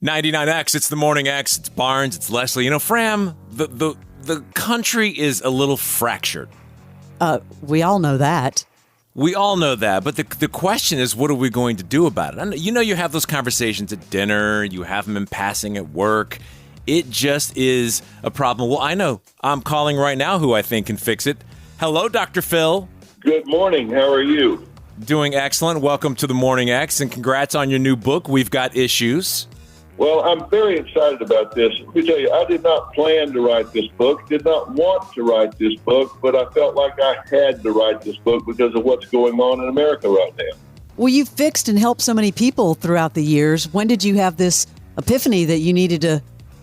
99X, it's the Morning X, it's Barnes, it's Leslie. You know, Fram, the country is a little fractured. We all know that. We all know that, but the question is, what are we going to do about it? You know, you have those conversations at dinner, you have them in passing at work. It just is a problem. Well, I know. I'm calling right now who I think can fix it. Hello, Dr. Phil. Good morning. How are you? Doing excellent. Welcome to the Morning X, and congrats on your new book, We've Got Issues. Well, I'm very excited about this. Let me tell you, I did not plan to write this book, did not want to write this book, but I felt like I had to write this book because of what's going on in America right now. Well, you've fixed and helped so many people throughout the years. When did you have this epiphany that you needed to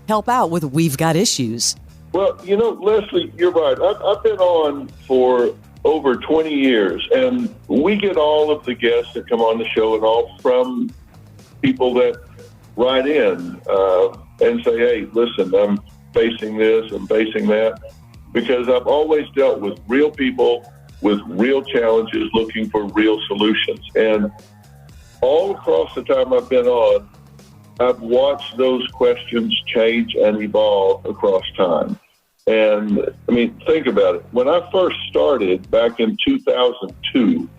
help out with We've Got Issues? Well, you know, Leslie, you're right. I've been on for over 20 years, and we get all of the guests that come on the show and all from people that write in and say, hey, listen, I'm facing this, I'm facing that, because I've always dealt with real people with real challenges looking for real solutions. And all across the time I've been on, I've watched those questions change and evolve across time. And, I mean, think about it. When I first started back in 2002,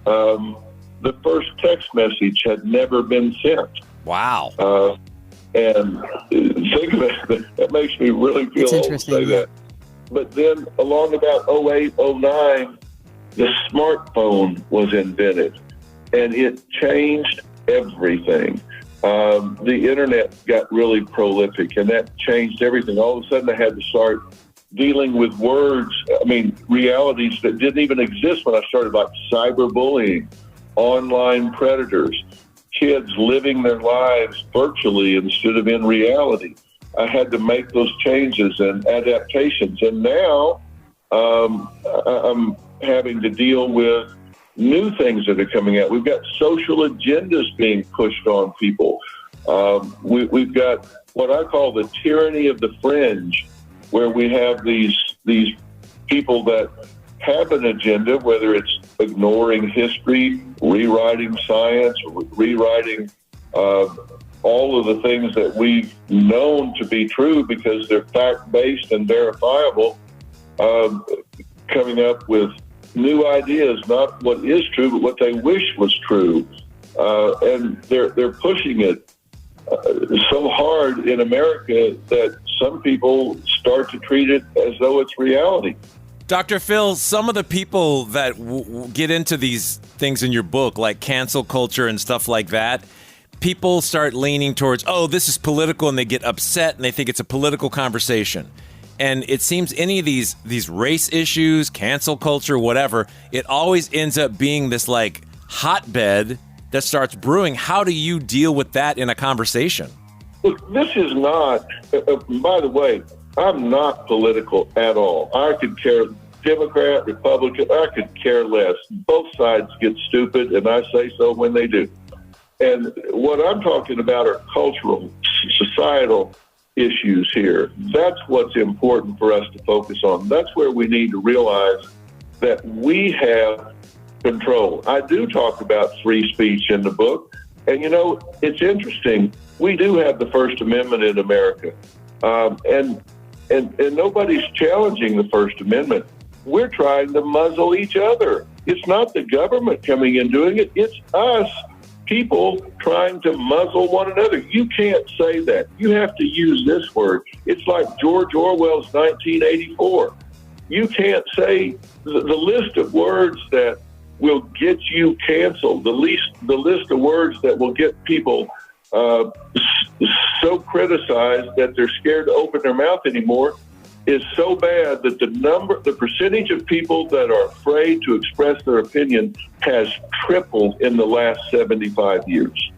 the first text message had never been sent. Wow. And think about it. That makes me really feel old to say that. But then along about 08, 09, the smartphone was invented, and it changed everything. The internet got really prolific, and that changed everything. All of a sudden, I had to start dealing with words, realities that didn't even exist when I started, like cyberbullying, online predators, kids living their lives virtually instead of in reality. I had to make those changes and adaptations. And now I'm having to deal with new things that are coming out. We've got social agendas being pushed on people. We've got what I call the tyranny of the fringe, where we have these people that have an agenda, whether it's ignoring history, rewriting science, rewriting all of the things that we've known to be true because they're fact-based and verifiable, coming up with new ideas, not what is true, but what they wish was true. And they're pushing it so hard in America that some people start to treat it as though it's reality. Dr. Phil, some of the people that get into these things in your book, like cancel culture and stuff like that, people start leaning towards, oh, this is political, and they get upset and they think it's a political conversation. And it seems any of these race issues, cancel culture, whatever, it always ends up being this like hotbed that starts brewing. How do you deal with that in a conversation? Look, this is not, by the way, I'm not political at all. I could care Democrat, Republican, I could care less. Both sides get stupid, and I say so when they do. And what I'm talking about are cultural, societal issues here. That's what's important for us to focus on. That's where we need to realize that we have control. I do talk about free speech in the book. And, you know, it's interesting. We do have the First Amendment in America. And nobody's challenging the First Amendment. We're trying to muzzle each other. It's not the government coming in doing it. It's us, people, trying to muzzle one another. You can't say that. You have to use this word. It's like George Orwell's 1984. You can't say the list of words that will get you canceled, the list of words that will get people so criticized that they're scared to open their mouth anymore is so bad that the percentage of people that are afraid to express their opinion has tripled in the last 75 years.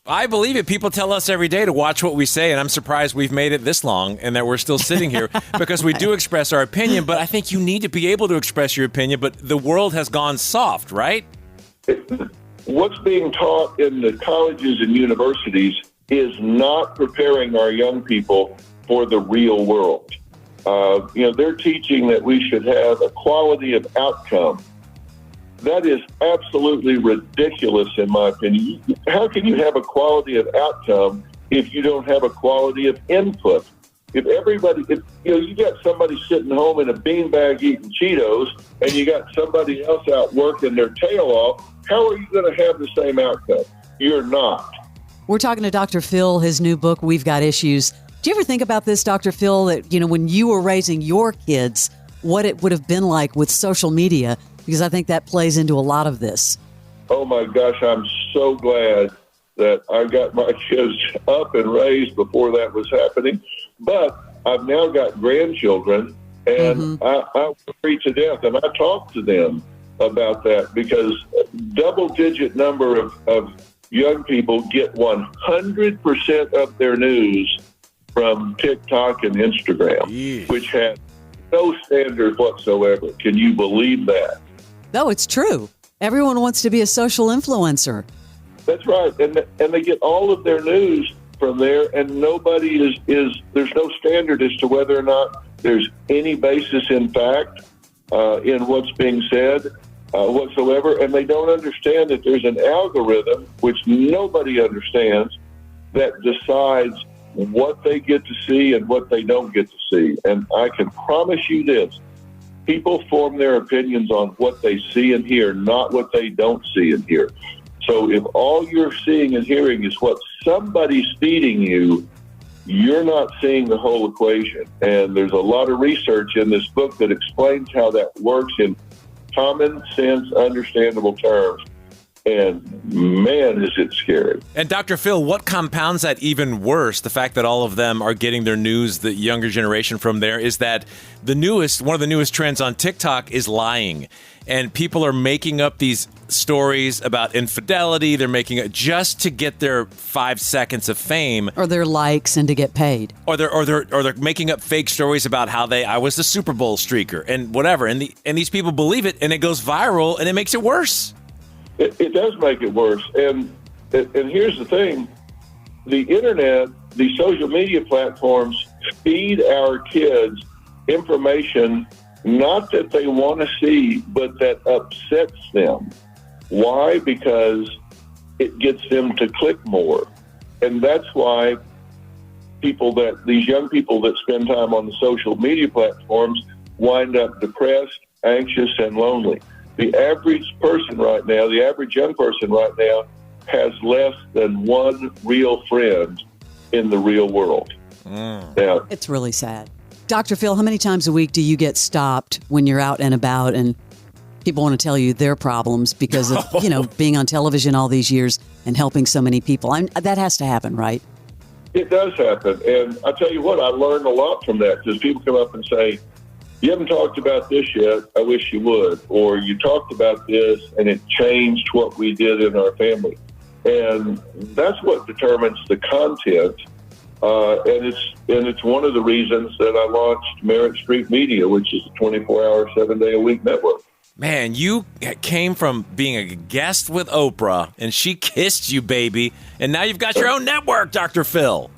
I believe it. People tell us every day to watch what we say, and I'm surprised we've made it this long and that we're still sitting here because we do express our opinion, but I think you need to be able to express your opinion, but the world has gone soft, right? What's being taught in the colleges and universities is not preparing our young people for the real world. They're teaching that we should have a quality of outcome. That is absolutely ridiculous, in my opinion. How can you have a quality of outcome if you don't have a quality of input. If you got somebody sitting home in a beanbag eating Cheetos, and you got somebody else out working their tail off, how are you going to have the same outcome? You're not. We're talking to Dr. Phil, his new book, We've Got Issues. Do you ever think about this, Dr. Phil, that, when you were raising your kids, what it would have been like with social media? Because I think that plays into a lot of this. Oh, my gosh, I'm so glad that I got my kids up and raised before that was happening. But I've now got grandchildren, and I worry to death, and I talk to them about that, because double-digit number of young people get 100% of their news from TikTok and Instagram, which has no standard whatsoever. Can you believe that? No, it's true. Everyone wants to be a social influencer. That's right. And they get all of their news from there, and nobody is there's no standard as to whether or not there's any basis in fact in what's being said whatsoever. And they don't understand that there's an algorithm, which nobody understands, that decides what they get to see and what they don't get to see. And I can promise you this: people form their opinions on what they see and hear, not what they don't see and hear. So if all you're seeing and hearing is what somebody's feeding you, you're not seeing the whole equation. And there's a lot of research in this book that explains how that works in common sense, understandable terms. And man, is it scary. And Dr. Phil, what compounds that even worse, the fact that all of them are getting their news, the younger generation, from there, is that one of the newest trends on TikTok is lying. And people are making up these stories about infidelity. They're making it just to get their 5 seconds of fame, or their likes, and to get paid. Or they're making up fake stories about how I was the Super Bowl streaker and whatever. And these people believe it, and it goes viral, and it makes it worse. It does make it worse. And here's the thing: the internet, the social media platforms feed our kids information not that they want to see, but that upsets them. Why? Because it gets them to click more. And that's why these young people that spend time on the social media platforms wind up depressed, anxious, and lonely. The average young person right now has less than one real friend in the real world. Now, it's really sad. Dr. Phil, how many times a week do you get stopped when you're out and about and people want to tell you their problems because of, being on television all these years and helping so many people? That has to happen, right? It does happen. And I tell you what, I learned a lot from that, because people come up and say, "You haven't talked about this yet. I wish you would." Or, "You talked about this and it changed what we did in our family." And that's what determines the content. And it's one of the reasons that I launched Merritt Street Media, which is a 24-hour, 7-day-a-week network. Man, you came from being a guest with Oprah, and she kissed you, baby, and now you've got your own network, Dr. Phil.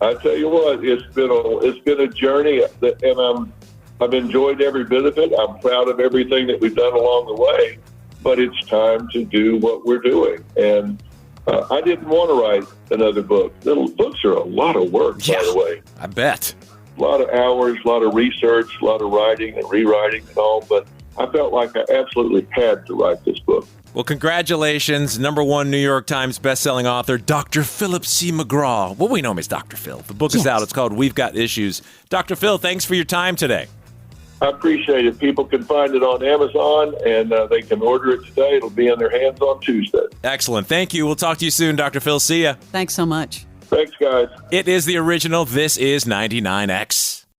I tell you what, it's been a journey, and I've enjoyed every bit of it. I'm proud of everything that we've done along the way, but it's time to do what we're doing. And I didn't want to write another book. Books are a lot of work, by the way. I bet. A lot of hours, a lot of research, a lot of writing and rewriting and all, but I felt like I absolutely had to write this book. Well, congratulations, #1 New York Times bestselling author, Dr. Philip C. McGraw. Well, we know him as Dr. Phil. The book is out. It's called We've Got Issues. Dr. Phil, thanks for your time today. I appreciate it. People can find it on Amazon, and they can order it today. It'll be in their hands on Tuesday. Excellent. Thank you. We'll talk to you soon, Dr. Phil. See ya. Thanks so much. Thanks, guys. It is the original. This is 99X.